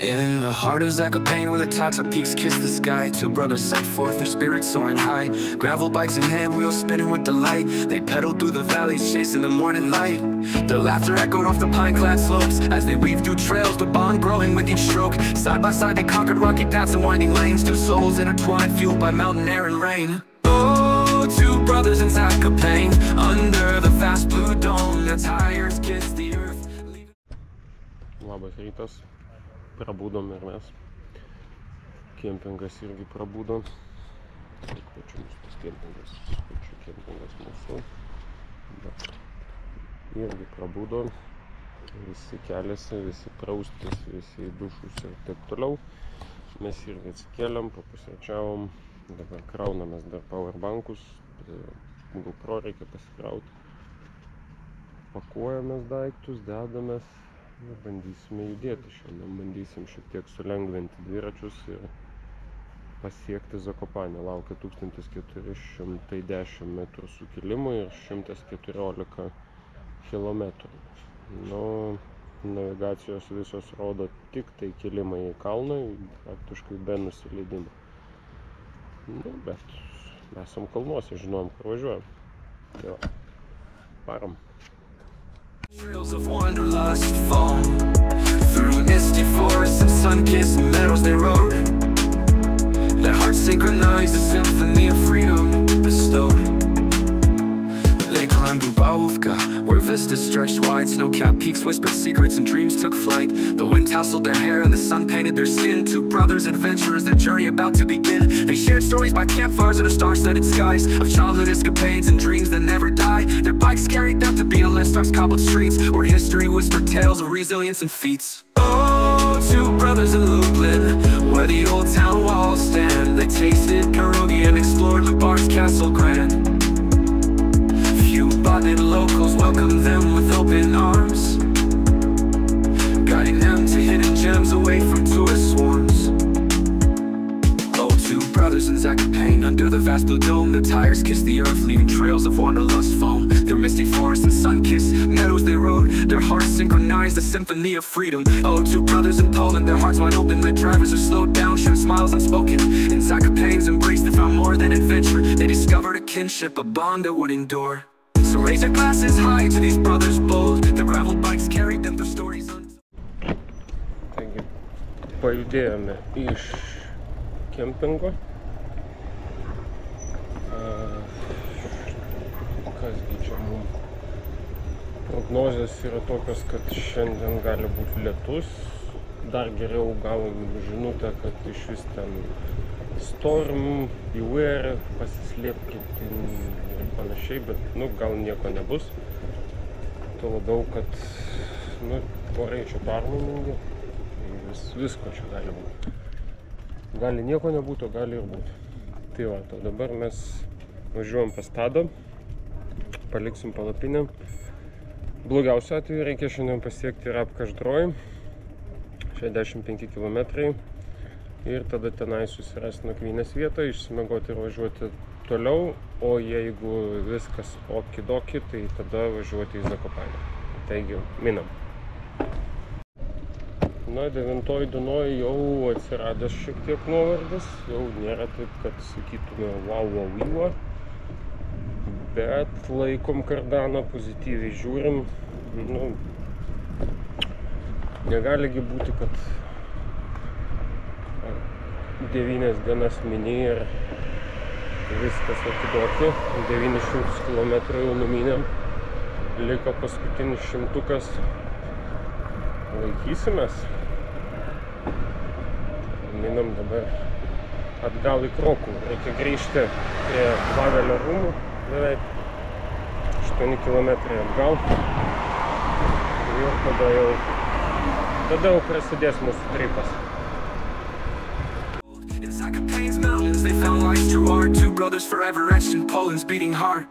In the heart of Zakopane, where the tops of peaks kiss the sky, two brothers set forth, their spirits soaring high. Gravel bikes in hand, wheels spinning with delight. They pedaled through the valleys, chasing the morning light. Their laughter echoed off the pine-clad slopes as they weaved through trails, the bond growing with each stroke. Side by side they conquered rocky paths and winding lanes, two souls intertwined, fueled by mountain air and rain. Oh, two brothers in Zakopane, under the vast blue dome, their tires kiss the earth. Labas rytas. Prabudom ir mes. Kempingas irgi prabudo. Pačiu mūsų tas kempingas. Pačiu kempingas mūsų. Bet irgi prabudo. Visi keliasi, visi praustis, visi į dušus ir taip toliau. Mes irgi atsikėlėm, papusryčiavom. Dabar kraunamės dar powerbankus. GoPro reikia pasikrauti. Pakuojamės daiktus, dedamės. Ir bandysime judėti šiandien, bandysim šiek tiek sulengvinti dviračius ir pasiekti Zakopanę. Laukia 1410 metrų sukilimų ir 114 kilometrų. Nu, navigacijos visos rodo tik tai kilimai į kalną, praktiškai be nusileidimo. Nu, bet mes esam kalnuose, žinom, kur važiuojam. Tai va, param. Trails of wanderlust fall through misty forests and sun-kissed meadows they rode. Their hearts synchronized, a symphony of freedom bestowed. They climbed Dubrovka, where vistas stretched wide. Snow-capped peaks whispered secrets and dreams took flight. The wind tousled their hair and the sun painted their skin. Two brothers, adventurers, their journey about to begin. They shared stories by campfires under star-studded skies, of childhood escapades and dreams that never die. Their bikes carried them to BLS Stark's cobbled streets, where history whispered tales of resilience and feats. Oh, two brothers in Lublin, where the old town walls stand. They tasted pierogi and explored Lubar's castle grand. Bonded locals welcomed them with open arms, guiding them to hidden gems away from tourist swarms. Oh, two brothers in Zakopane, under the vast blue dome, their tires kissed the earth, leaving trails of wanderlust foam. Their misty forests and sun-kissed meadows they rode, their hearts synchronized, a symphony of freedom. Oh, two brothers in Poland, their hearts wide open, their drivers are slowed down, shared smiles unspoken. In Zakopane's embrace they found more than adventure, they discovered a kinship, a bond that would endure. So raise your glasses high to these brothers bold. The gravel bikes carried them through stories untold. Taigi, pajudėjome iš kempingo. Kasgi čia mums? Prognozės yra tokios, kad šiandien gali būti lietus. Dar geriau gavom žinutę, kad iš vis ten storm, beware, pasislėpkit ir panašiai, bet, nu, gal nieko nebus. Tuo labiau, kad, nu, orai čia permainingi, visko čia gali būti. Gali nieko nebūti, o gali ir būti. Tai va, to dabar mes važiuojam pas Tadą, paliksim palapinę. Blogiausiu atveju reikia šiandien pasiekti Rapkaždroj, 65 km. Ir tada tenai susirasti nakvynės vietą, išsimiegoti ir važiuoti toliau, o jeigu viskas okidoki, tai tada važiuoti į Zakopanę. Taigi, minam. Na, 9 dienoj jau atsiradęs šiek tiek nuovargis, jau nėra taip, kad sakytume wow, bet laikom kardaną, pozityviai žiūrim, nu, negaligi būti, kad 9 dienas mini ir viskas okidoki, 900 km jau numynėm, liko paskutinis šimtukas, laikysimės. Minam dabar atgal į Krokuvą, reikia grįžti prie Vavelio rūmų, beveik 8 km atgal ir tada jau prasidės mūsų tripas. Zakopane's mountains, they found life's true art. Two brothers forever etched in Poland's beating heart.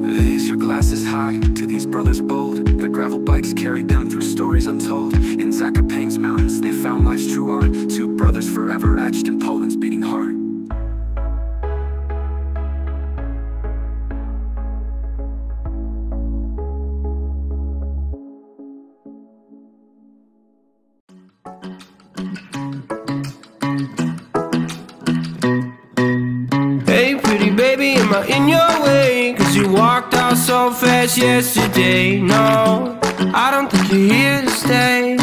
Raise your glasses high to these brothers bold. The gravel bikes carry carried down through stories untold. In Zakopan's mountains they found life's true art. Two brothers forever etched in Poland's beating heart. Am I in your way? Cause you walked out so fast yesterday. No, I don't think you're here to stay.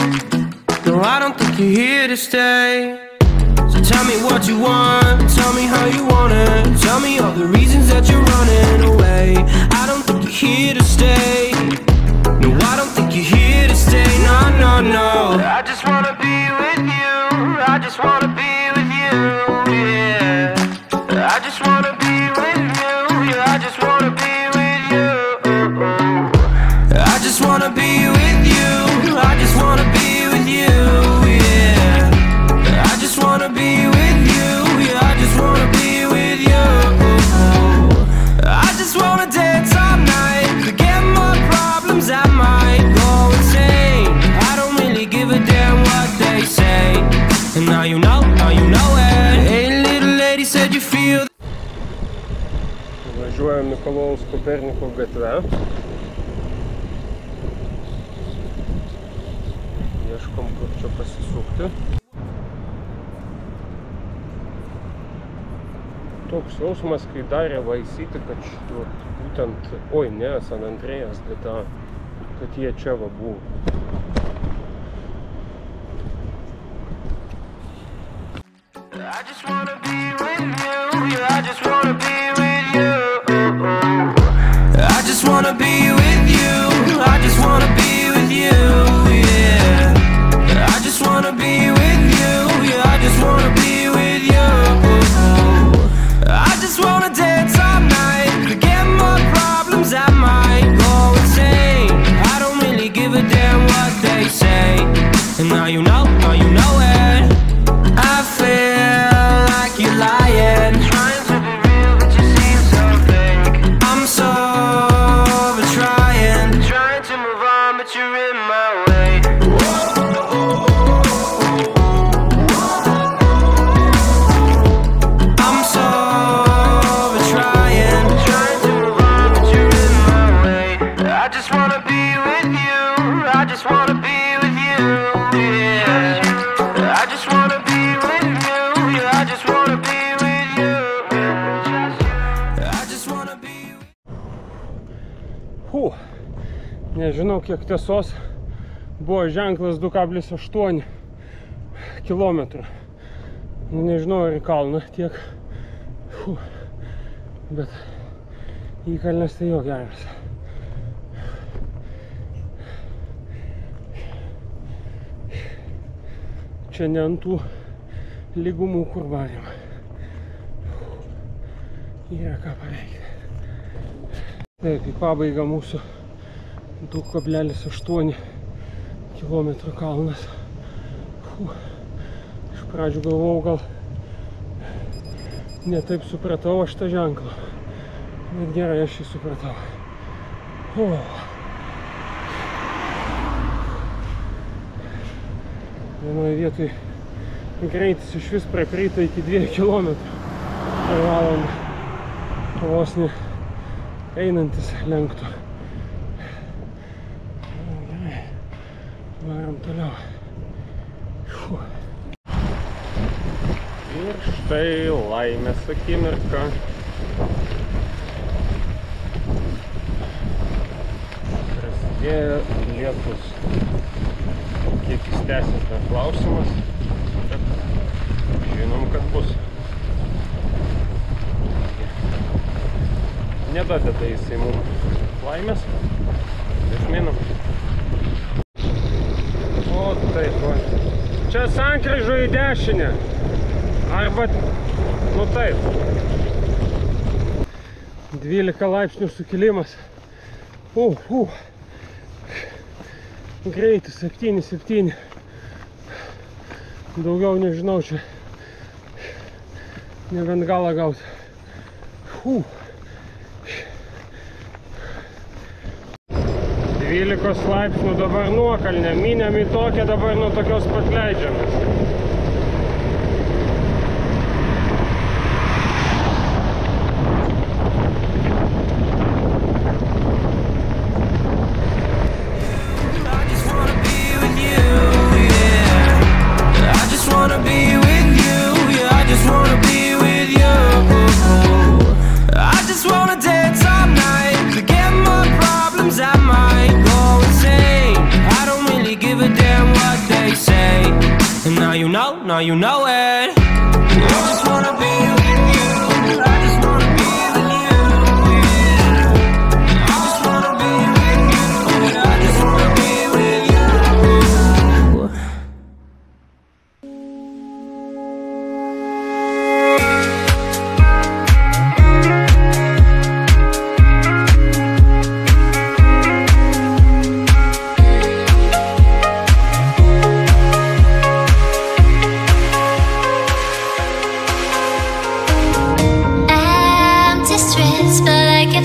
No, I don't think you're here to stay. So tell me what you want, tell me how you want it. Tell me all the reasons that you're running away. I don't think you're here to stay. No, I don't think you're here to stay. No, no, no. I just wanna be with you. I just wanna be with you, yeah. I just wanna be with you. I just wanna be with you. I just wanna be with you. I just wanna be with you, yeah. I just wanna be with you. Yeah, I just wanna be with you. I just wanna dance all night, forget my problems, I might go insane. I don't really give a damn what they say. And now you know it. Hey little lady, said you feel. Važiuojam Mikalojaus Koperniko gatve. Ieškom, kur čia pasisukti. Toks jausmas, kai darė Vice City, kad būtent, oi ne, San Andrejas GTA, kad jie čia va buvo. I just wanna be with you. I just wanna be with you. I just wanna be with you. I just wanna be with you, yeah. I just wanna be with you. Yeah, I just wanna be with you. I just wanna dance all night, forget my problems, I might go insane. I don't really give a damn what they say. And now you know it. I feel like you're lying, trying to be real, but you seem so fake. I'm so over trying to move on, but you're in my way. I'm so over trying to move on, but you're in my way. I just wanna be with you. I just wanna be with you, yeah. I just wanna be with you. Yeah, I just wanna be with you. I just wanna be. Nežinau, kiek tiesos, buvo ženklas 2,8 kilometrų. Nu, nežinau, ar į kalną tiek. Bet įkalnes tai jo geras. Čia ne ant tų lygumų, kur varėm. Yra ką paveikti. Taip, į pabaigą mūsų 2,8 km kalnas. Iš pradžių galvojau, gal ne taip supratau aš tą ženklą. Bet gerai, aš jį supratau. Vienoje vietoje greitis iš vis prakrito iki 2 km per valandą. Vos ne einantis lenktų. Gerai, varom toliau. Ir štai laimės akimirka. Prasidėjo lietus. Kiek jis tęsis, dar klausimas, bet žinom, kad bus. Nedadeda jisai mums laimės, išminam. O taip, va. Čia sankryžo į dešinę. Arba, nu taip. 12 laipsnių sukilimas. Greitis 7,7. Daugiau nežinau, čia nebent galą gauti. 12 12 laipsnių dabar nuokalnė, minėm į tokią, dabar nuo tokios pat leidžiamės. Now you know it. I just wanna be with you. I just wanna be with you. I just wanna be with you. I just wanna be with you.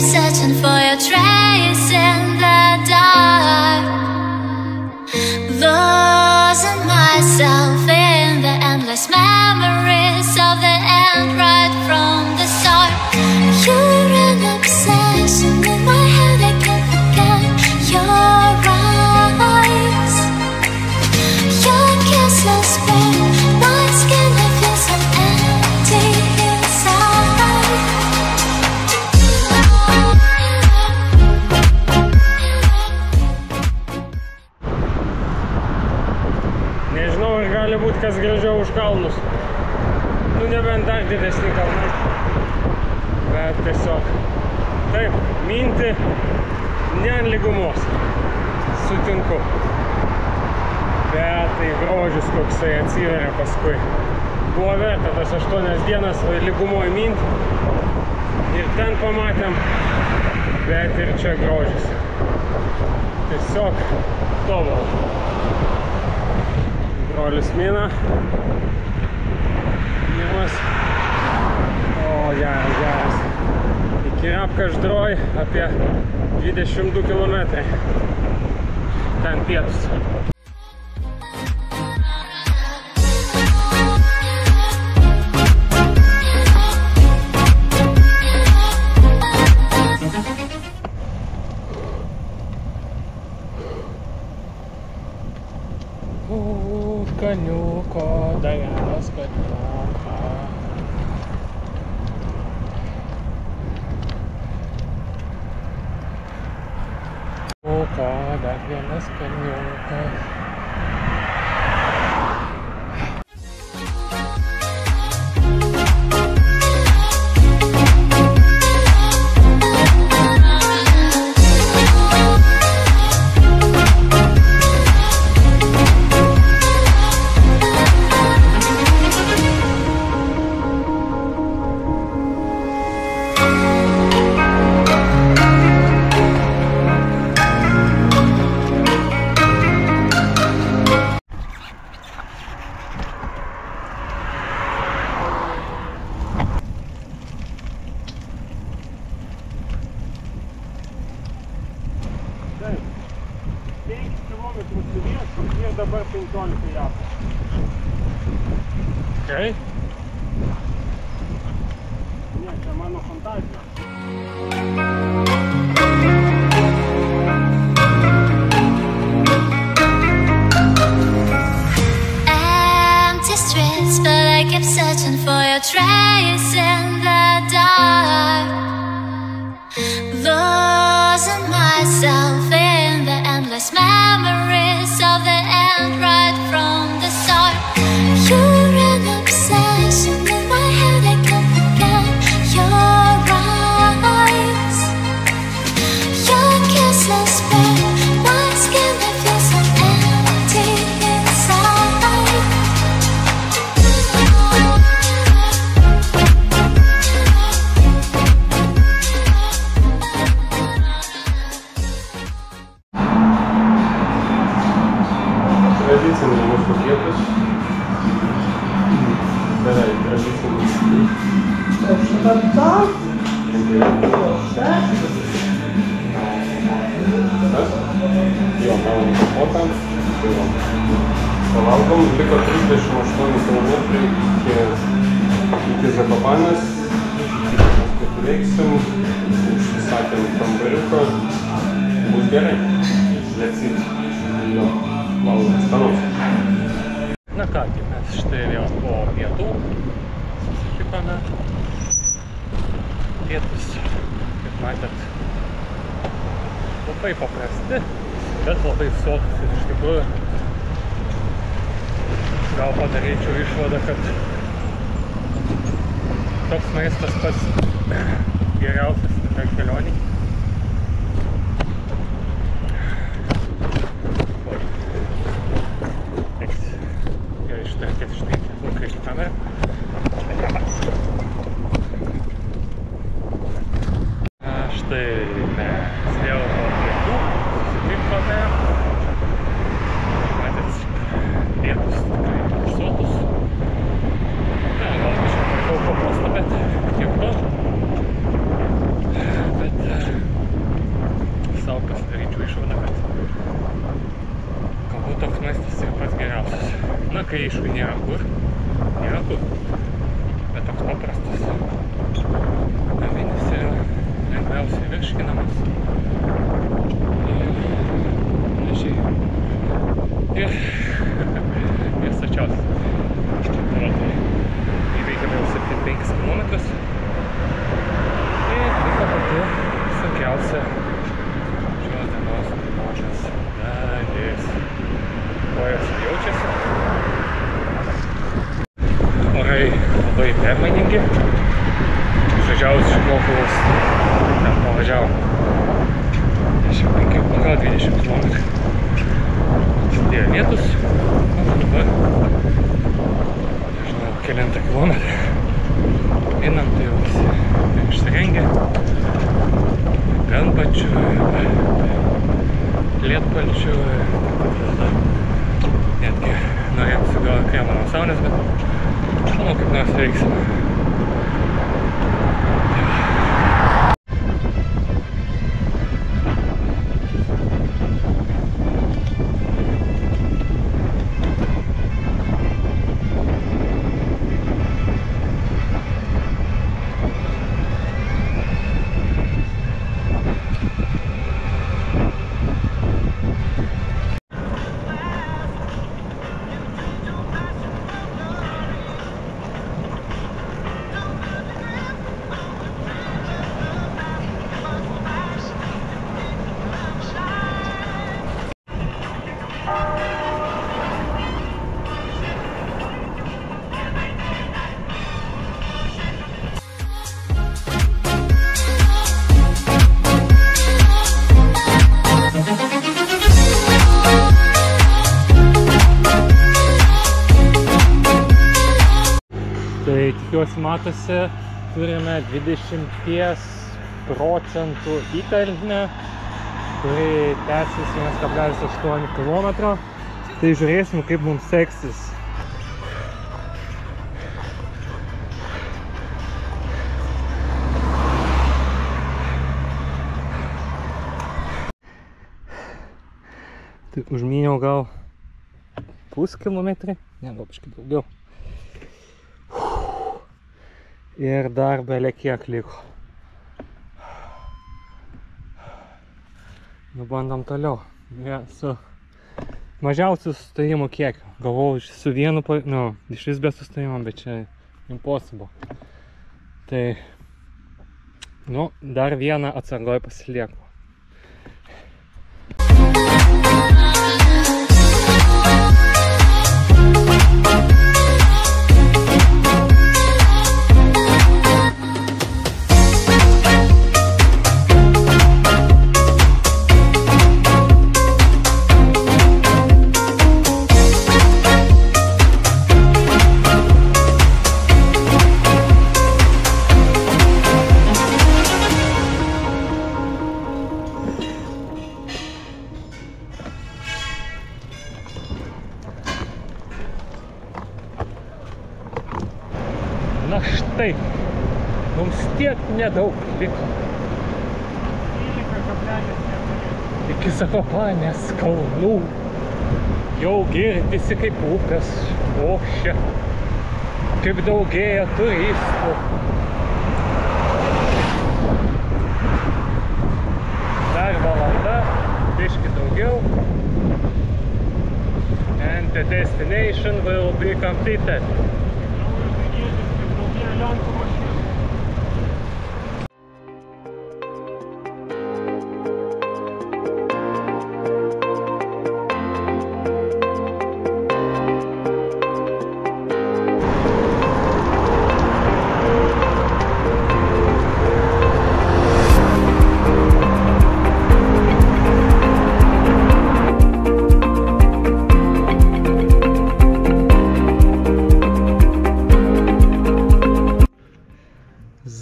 Searching for your trace in the dark, losing myself in the endless memories of the end right from the start. You're an obsession in my head, I can't forget your eyes. Your kisses burn my skin, I feel so empty inside. Nežinau, ar gali būti kas gražiau už kalnus. Nu, nebent dar didesni kalnai. Bet tiesiog. Taip, minti ne ant lygumos. Sutinku. Bet tai grožis koksai atsiveria paskui. Buvo verta tas 8 dienas lygumoj minti. Ir ten pamatėm. Bet ir čia grožis. Tiesiog tobulai. Brolis mina. Pirmas. O, geras. Iki Apkaždroj apie 22 kilometrai. Ten pietus. Kaniuko, dar vienas kaniuko. Dar vienas kaniukas. Ir dabar 15 japų. Okay. Ne, čia mano fantazija. Empty streets, but I kept searching for your trace in the dark, losing myself in the endless memories of the end right from the start. You're an obsession in my head, I can't forget your eyes. Your kisses burn my skin, I feel so empty inside. Tradicinis mūsų pietus. Beveik tradicinis. Kas? gaunam kapotą. Pavalgom, liko 38 km iki Zakopanės. Kaip veiksim, užsisakėm kambariuką, bus gerai. Lecim. Jo, valgom skanaus. Na kągi, mes štai vėl po pietų susitikome. Pietus, kaip matėt, labai paprasti, bet labai sotus ir iš tikrųjų gal padaryčiau išvadą, kad toks maistas pats geriausias tokiai kelioniai. Reiks gerai ištarkėti štai nukreipti kamerą. Štai mes vėl po pietų susitikome. Matėt, pietus tikrai sotus. Gal kažkaip mažiau paprasta, bet tiek to. Bet savo pasidaryčiau išvadą, kad galbūt toks maistas yra pats geriausias. Na, kai aišku nėra kur, bet toks paprastas. Naminis yra lengviausiai virškinamas. Ir stačiausias. Įveikėme jau 75 km. Ir liko pati sunkiausia šios dienos kelionės dalis. Kojos jaučiasi. Orai labai permainingi. Išvažiavus iš Krokuvos, ten pavažiavom 25, gal 20 km. Sudėjo lietus, dabar nežinau, kelintą kilometrą. Einam, tai jau visi išsirengę, bentpačių, lietpalčių, netgi norėtųsi gal kremo nuo saulės, bet manau, kaip nors veiksim. Tai tikiuosi matosi, turime 20% įkalnę, kuri tęsis 1,8 km. Tai žiūrėsim, kaip mums seksis. Tai užmyniau gal puskilometrį, ne, gal kažkaip daugiau. Ir dar belė kiek liko. Nu, bandom toliau. Su mažiausiu sustojimu kiekiu. Galvojau su vienu, iš vis be sustojimo, bet čia impossible. Tai, dar vieną atsargoj pasilieku. Na štai, mums tiek nedaug liko. 12,4. Tik Iki Zakopanės kalnų jau girdisi, kaip upės ošia, kaip daugėja turistų. Dar valanda, biškį daugiau. And the destination will be completed.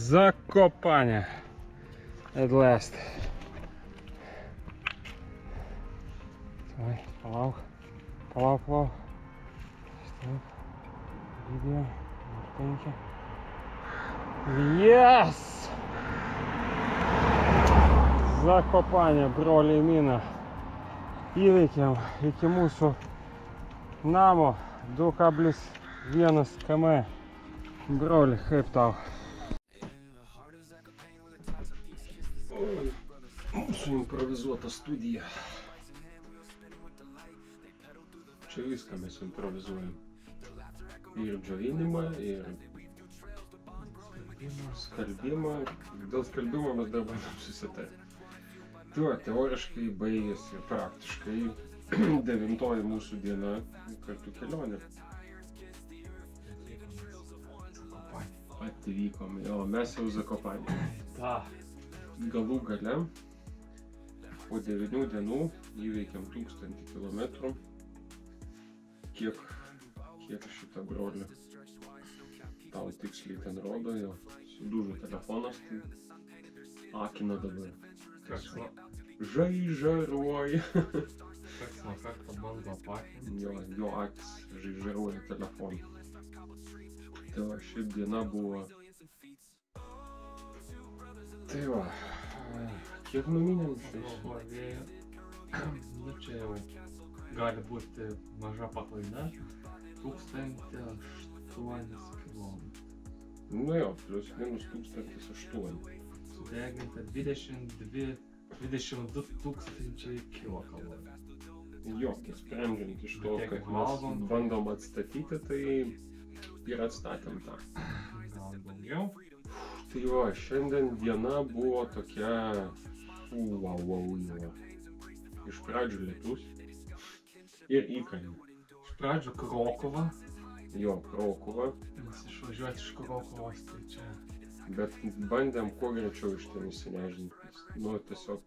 Zakopane. At last. Давай, пalauk. Taip. Video. 5. Yes! Zakopane, broliai Mina. Įveikėm iki mūsų namo 2,1 km. Broli, kaip tau? Mūsų improvizuota studija. Čia viską mes improvizuojam. Ir džiovinimą, ir skalbimą. Dėl skalbimo mes dar bandom susitarti. Tai teoriškai baigėsi ir praktiškai 9 mūsų diena kartu kelionė. Atvykom, jo, mes jau Zakopanė. Galų gale po 9 dienų įveikėm 1000 kilometrų. Kiek šitą brolį tau tiksliai ten rodo, jo, sudužo telefonas, tai akina dabar. Žaižaruoja. Karts nuo karto bando apakinti. Jo akis žaižaruoja telefoną. Tai va, ši diena buvo. Tai va, kiek numinėm šiais? Nu čia jau gali būti maža paklaida. 1008 km. Nu jo, plius minus 1008. Sudeginta 22 tūkstančiai kilokalorijų. Jo, tai sprendžiant iš to, kad mes bandom atstatyti, tai ir atstatėm tą. Gal daugiau? Tai va, šiandien diena buvo tokia... Iš pradžių lietus ir įkalnė. Iš pradžių Krokova. Jo, Krokova. Mes išvažiuoti iš Krokovos, tai čia... Bet bandėm kuo greičiau iš ten įsinežinti. Nu, tiesiog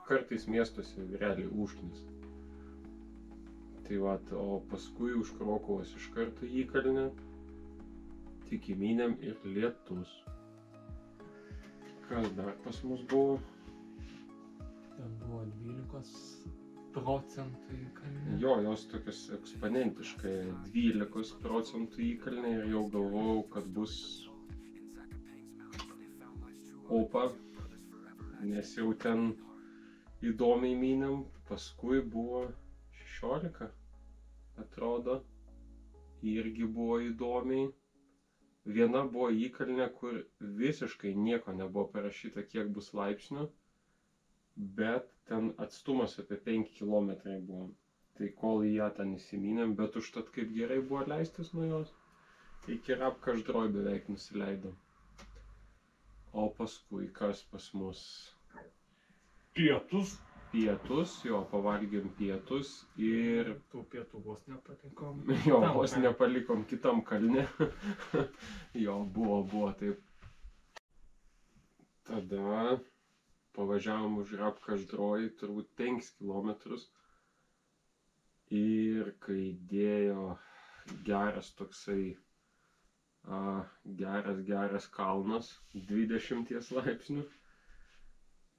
kartais miestuose realiai užknis. Tai va, o paskui už Krokovos iš karto įkalnė. Tik įmynėm ir lietus. Kas dar pas mus buvo? Ten buvo 12% įkalnė. Jo, jos tokios eksponentiškai 12% įkalnė ir jau galvojau, kad bus opa, nes jau ten įdomiai mynėm, paskui buvo 16, atrodo, irgi buvo įdomiai. Viena buvo įkalnė, kur visiškai nieko nebuvo parašyta, kiek bus laipsnių, bet ten atstumas apie 5 km buvo. Tai kol į ją ten įsimynėm, bet užtat kaip gerai buvo leistis nuo jos, iki Rapkaždroj beveik nusileidom. O paskui kas pas mus? Pietus. Pietus, jo, pavalgėm pietus ir... Tų pietų vos nepalikom. Jo, vos nepalikom kitam kalne. Jo, buvo taip. Tada pavažiavom už Rapkaždroj turbūt 5 kilometrus. Ir kai dėjo geras toksai, geras kalnas, 20 laipsnių.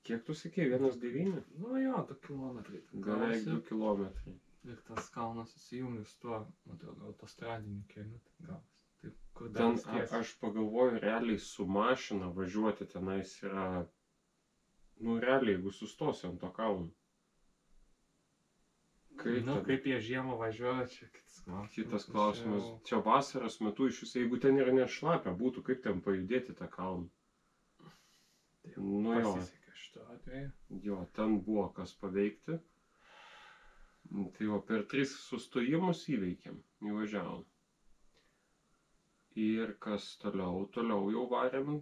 Kiek tu sakei, 1,9? Nu jo, 2 kilometrai. Beveik 2 kilometrai. Ir tas kalnas susijungia su tuo, matau, autostradiniu keliu, tai gavas. Taip, kur Ten dar ties. aš pagalvoju, realiai su mašina važiuoti tenais yra, nu realiai, jeigu sustosi ant to kalno. Kaip Nu, ten? kaip jie žiemą važiuoja, čia kitas klausimas. Kitas klausimas. Čia vasaros metu iš viso, jeigu ten yra nešlapia, būtų kaip ten pajudėti tą kalną. Nu jo, Pasisekė šito atveju. jo, ten buvo kas paveikti. Tai jo, per 3 sustojimus įveikėm, įvažiavom. Ir kas toliau, toliau jau varėm.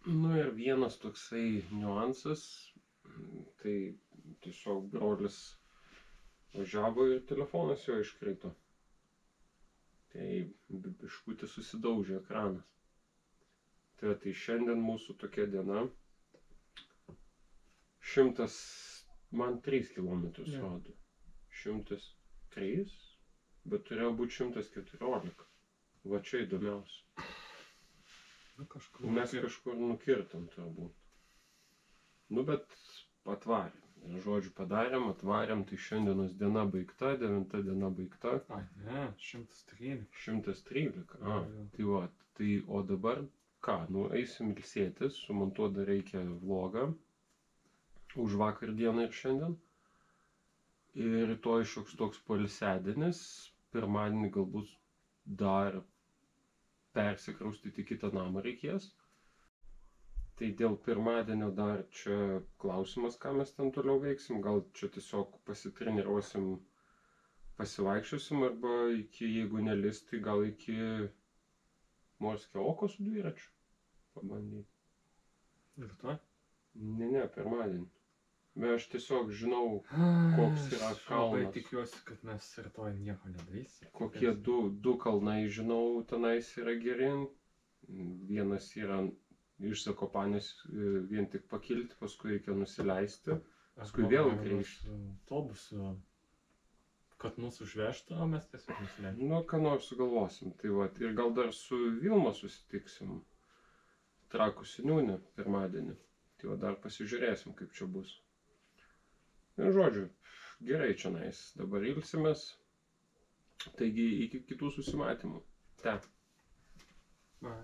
Nu ir vienas toksai niuansas, tai tiesiog brolis važiavo ir telefonas jo iškrito. Tai biškutį susidaužė ekranas. Tai šiandien mūsų tokia diena. 103 kilometrus rodo. 103, bet turėjo būti 114. Va čia įdomiausia. Nu, kažkur. Mes kažkur nukirtam turbūt. Nu, bet atvarėm. Ir žodžiu padarėm, atvarėm, tai šiandienos diena baigta, 9 diena baigta. Ai, ne, 113. 113. Jo. Tai va, tai o dabar ką, nu eisim ilsėtis, sumontuot dar reikia vlogą. Už vakar dieną ir šiandien. Ir rytoj šioks toks poilsiadienis. Pirmadienį galbūt dar persikraustyti į kitą namą reikės. Tai dėl pirmadienio dar čia klausimas, ką mes ten toliau veiksim. Gal čia tiesiog pasitreniruosim, pasivaikščiosim arba iki, jeigu nelis, tai gal iki Morskio oko su dviračiu pabandyti. Rytoj? Ne, pirmadienį. Bet aš tiesiog žinau, koks yra Aš labai kalnas. tikiuosi, kad mes rytoj nieko nedarysim. Kokie du kalnai, žinau, tenais yra geri. Vienas yra iš Zakopanės vien tik pakilti, paskui reikia nusileisti. Paskui vėl grįžti. Autobusu, kad mūsų užvežtų, o mes tiesiog nusileidžiam. Nu, ką nors sugalvosim. Tai va, ir gal dar su Vilma susitiksim. Trakų seniūnė pirmadienį. Tai va, dar pasižiūrėsim, kaip čia bus. Ir žodžiu, gerai čionais. Dabar ilsimės. Taigi, iki kitų susimatymų. Te. Bye.